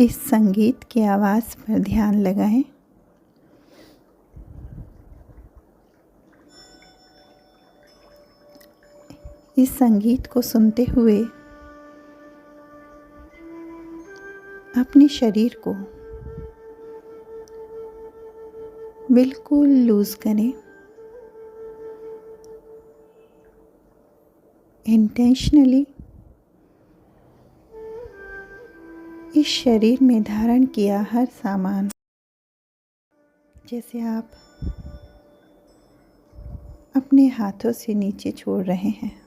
इस संगीत की आवाज़ पर ध्यान लगाएं। इस संगीत को सुनते हुए अपने शरीर को बिल्कुल लूज़ करें। इंटेंशनली इस शरीर में धारण किया हर सामान, जैसे आप अपने हाथों से नीचे छोड़ रहे हैं,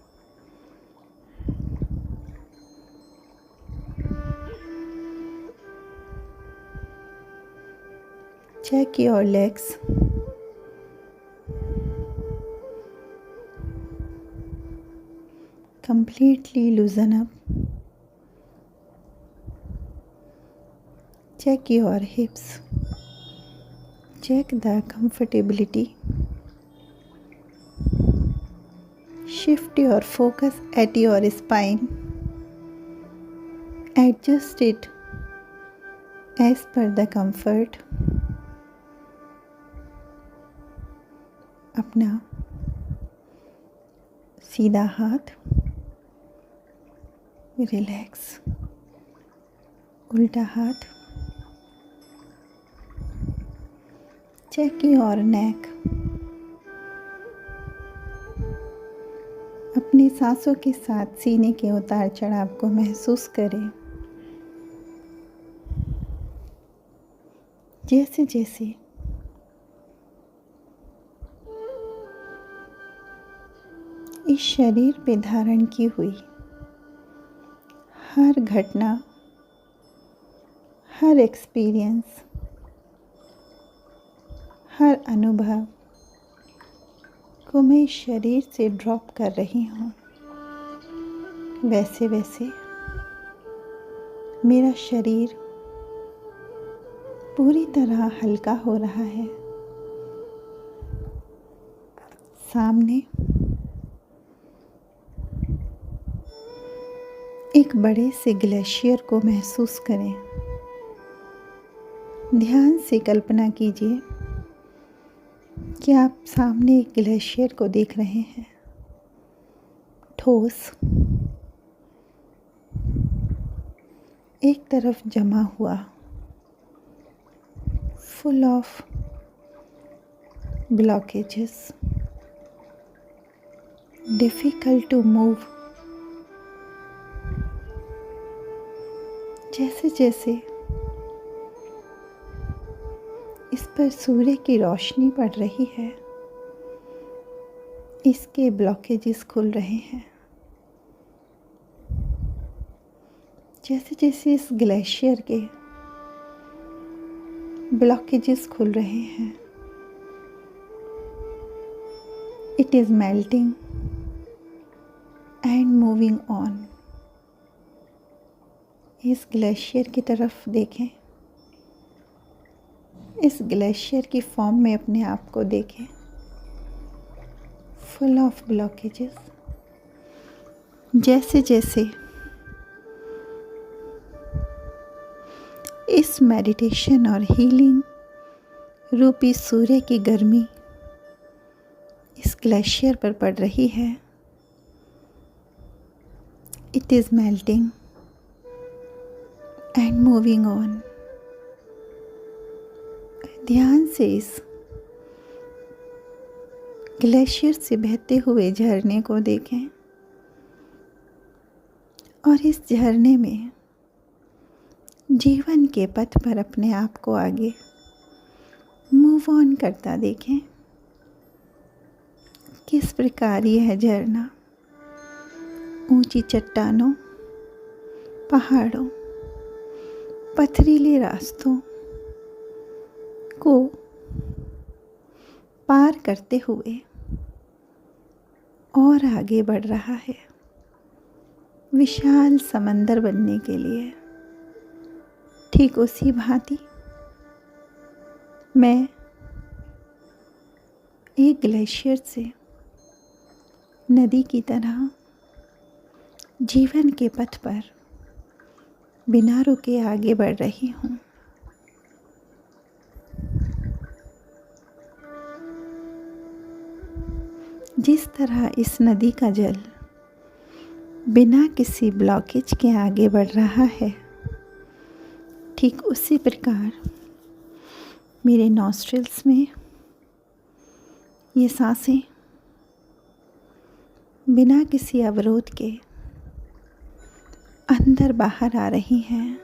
check your legs, completely loosen up. Check your hips, check the comfortability. Shift your focus at your spine. Adjust it as per the comfort. अपना सीधा हाथ रिलैक्स, उल्टा हाथ, चेक योर नेक। अपनी सांसों के साथ सीने के उतार चढ़ाव को महसूस करें। जैसे जैसे इस शरीर पे धारण की हुई हर घटना, हर एक्सपीरियंस, हर अनुभव को मैं इस शरीर से ड्रॉप कर रही हूँ। वैसे वैसे मेरा शरीर पूरी तरह हल्का हो रहा है। सामने एक बड़े से ग्लेशियर को महसूस करें। ध्यान से कल्पना कीजिए कि आप सामने एक ग्लेशियर को देख रहे हैं, ठोस, एक तरफ जमा हुआ, full of blockages, difficult to move. जैसे जैसे इस पर सूर्य की रोशनी पड़ रही है, इसके ब्लॉकेजेस खुल रहे हैं। जैसे जैसे इस ग्लेशियर के ब्लॉकेजेस खुल रहे हैं, it is melting and moving on. इस ग्लेशियर की तरफ देखें, इस ग्लेशियर की फॉर्म में अपने आप को देखें, फुल ऑफ ब्लॉकेजेस। जैसे जैसे इस मेडिटेशन और हीलिंग रूपी सूर्य की गर्मी इस ग्लेशियर पर पड़ रही है, it is melting and moving on. ध्यान से इस ग्लेशियर से बहते हुए झरने को देखें और इस झरने में जीवन के पथ पर अपने आप को आगे मूव ऑन करता देखें। किस प्रकार यह झरना ऊंची चट्टानों, पहाड़ों, पथरीले रास्तों को पार करते हुए और आगे बढ़ रहा है, विशाल समंदर बनने के लिए। ठीक उसी भांति मैं एक ग्लेशियर से नदी की तरह जीवन के पथ पर बिना रुके आगे बढ़ रही हूँ। जिस तरह इस नदी का जल बिना किसी ब्लॉकेज के आगे बढ़ रहा है, ठीक उसी प्रकार मेरे नॉस्ट्रिल्स में ये सांसें बिना किसी अवरोध के अंदर बाहर आ रही हैं।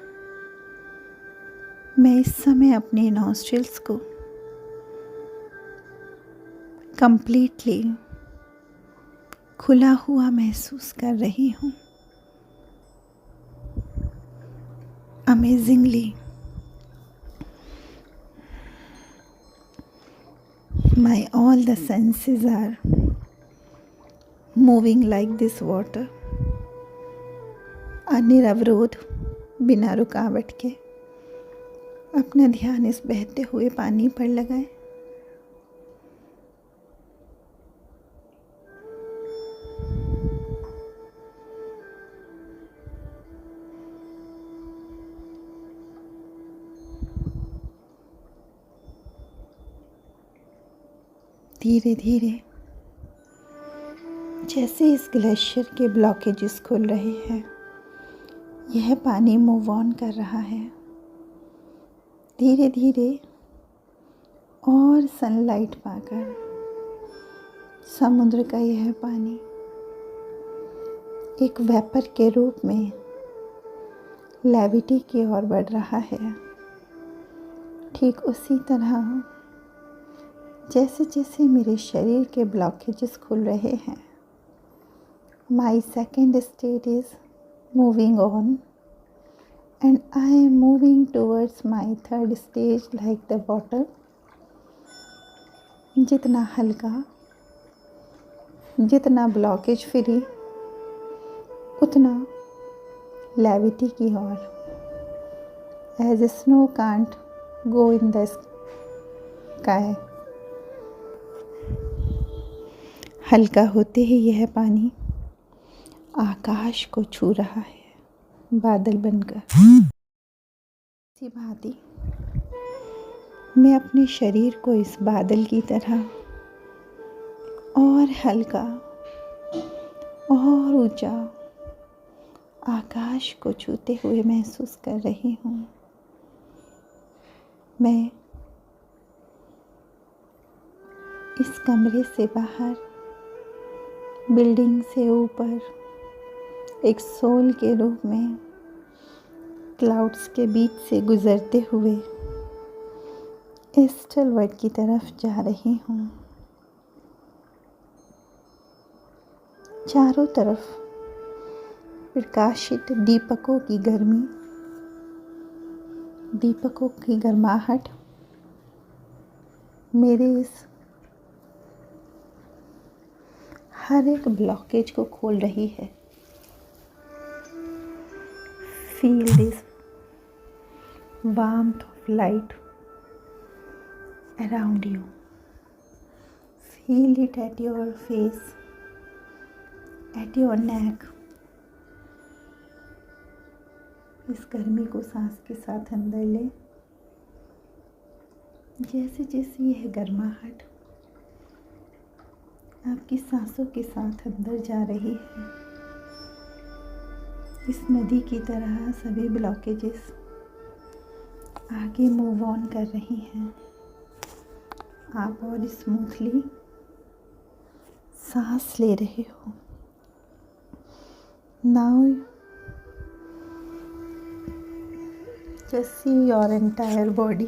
मैं इस समय अपने नॉस्ट्रिल्स को कंप्लीटली खुला हुआ महसूस कर रही हूँ। Amazingly my all the senses are moving like this water, निरवरोध बिना रुकावट के अपना ध्यान इस बहते हुए पानी पर लगाएं। धीरे धीरे जैसे इस ग्लेशियर के ब्लॉकेजेस खुल रहे हैं, यह पानी मूव ऑन कर रहा है। धीरे धीरे और सनलाइट पाकर समुद्र का यह पानी एक वेपर के रूप में लेविटी की ओर बढ़ रहा है। ठीक उसी तरह जैसे जैसे मेरे शरीर के ब्लॉकेजेस खुल रहे हैं, my second state is moving on and I am moving towards my third stage like the water. जितना हल्का, जितना ब्लॉकेज फ्री, उतना लेविटी की ओर। As snow can't go in the sky. हल्का होते ही यह पानी आकाश को छू रहा है, बादल बनकर। इसी भांति मैं अपने शरीर को इस बादल की तरह और हल्का और ऊंचा आकाश को छूते हुए महसूस कर रही हूँ। मैं इस कमरे से बाहर, बिल्डिंग से ऊपर, एक सोल के रूप में क्लाउड्स के बीच से गुजरते हुए ईस्टर्न वर्ल्ड की तरफ जा रही हूँ। चारों तरफ प्रकाशित दीपकों की गर्मी, दीपकों की गर्माहट मेरे इस हर एक ब्लॉकेज को खोल रही है। Feel this warmth of light around you. Feel it at your face, at your neck. इस गर्मी को सांस के साथ अंदर ले। जैसे जैसे यह गर्माहट आपकी सांसों के साथ अंदर जा रही है, इस नदी की तरह सभी ब्लॉकेजेस आगे मूव ऑन कर रही हैं। आप और स्मूथली सांस ले रहे हो। Now just see your entire body.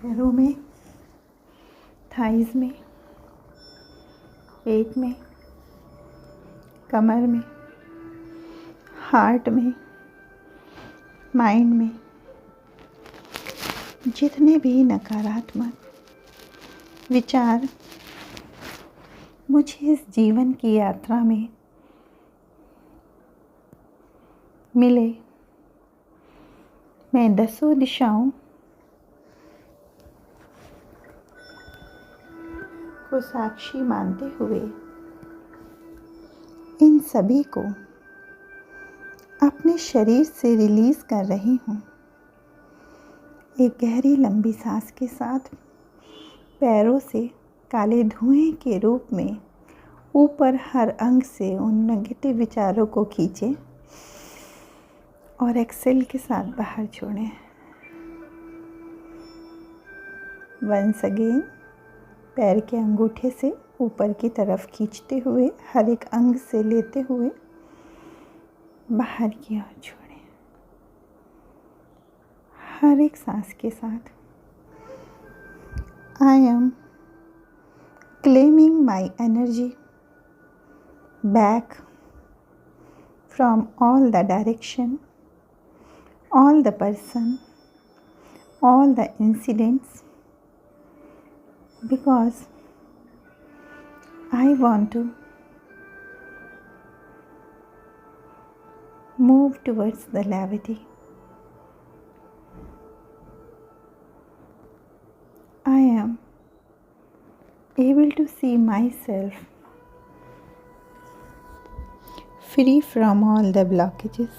पैरों में, थाइज में, पेट में, कमर में, हार्ट में, माइंड में, जितने भी नकारात्मक विचार मुझे इस जीवन की यात्रा में मिले, मैं 10 दिशाओं को साक्षी मानते हुए इन सभी को अपने शरीर से रिलीज़ कर रही हूँ। एक गहरी लंबी सांस के साथ पैरों से काले धुएं के रूप में ऊपर हर अंग से उन नेगेटिव विचारों को खींचें और एक्सेल के साथ बाहर छोड़ें। वंस अगेन पैर के अंगूठे से ऊपर की तरफ खींचते हुए हर एक अंग से लेते हुए बाहर की ओर छोड़ें। हर एक सांस के साथ I am claiming my energy back from all the direction, all the person, all the incidents, because I want to move towards the levity. I am able to see myself free from all the blockages,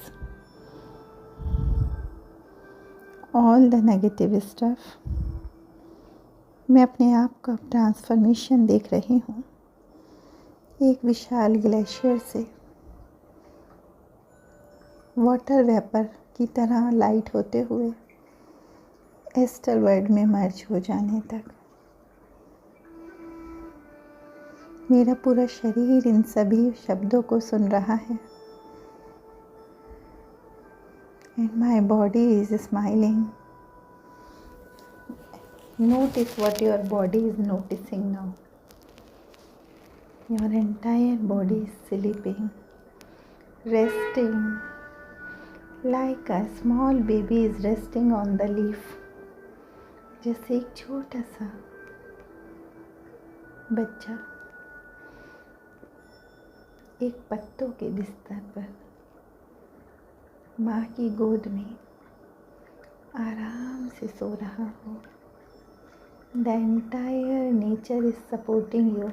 all the negative stuff. मैं अपने आप का transformation देख रही हूँ। एक विशाल glacier से water vapour की तरह लाइट होते हुए एस्टर वर्ल्ड में मर्ज हो जाने तक। मेरा पूरा शरीर इन सभी शब्दों को सुन रहा है। And my body is smiling. Notice what your body is noticing now. Your entire body is sleeping, resting, like a small baby is resting on the leaf. जैसे एक छोटा सा बच्चा एक पत्तों के बिस्तर पर माँ की गोद में आराम से सो रहा हो। The entire nature is supporting you.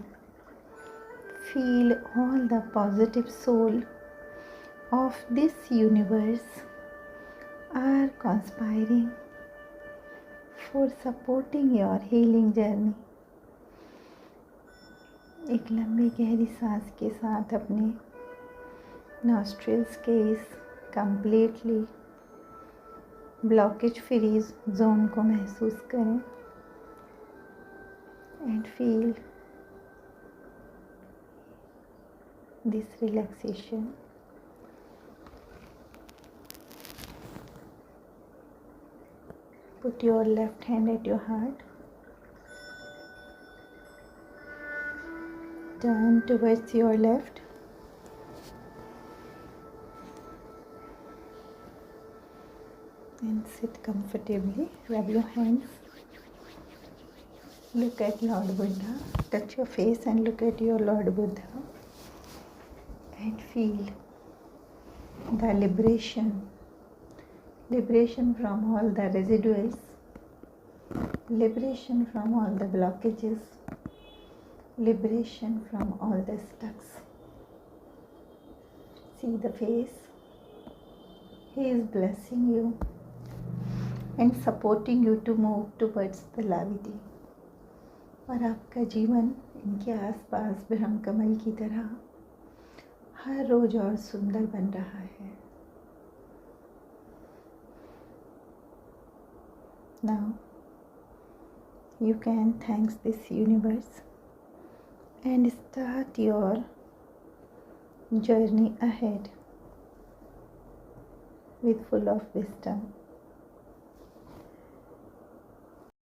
Feel all the positive soul of this universe are conspiring for supporting your healing journey. एक लंबी गहरी सांस के साथ अपने नॉस्ट्रिल्स के इस completely blockage free zone को महसूस करें and feel this relaxation. Put your left hand at your heart. Turn towards your left. And sit comfortably. Rub your hands. Look at Lord Buddha. Touch your face and look at your Lord Buddha. And feel the liberation. Liberation from all the residuals. Liberation from all the blockages. Liberation from all the stucks. See the face. He is blessing you and supporting you to move towards the levity. और आपका जीवन इनके आसपास ब्रह्म कमल की तरह हर रोज और सुंदर बन रहा है। Now you can thank this universe and start your journey ahead with full of wisdom.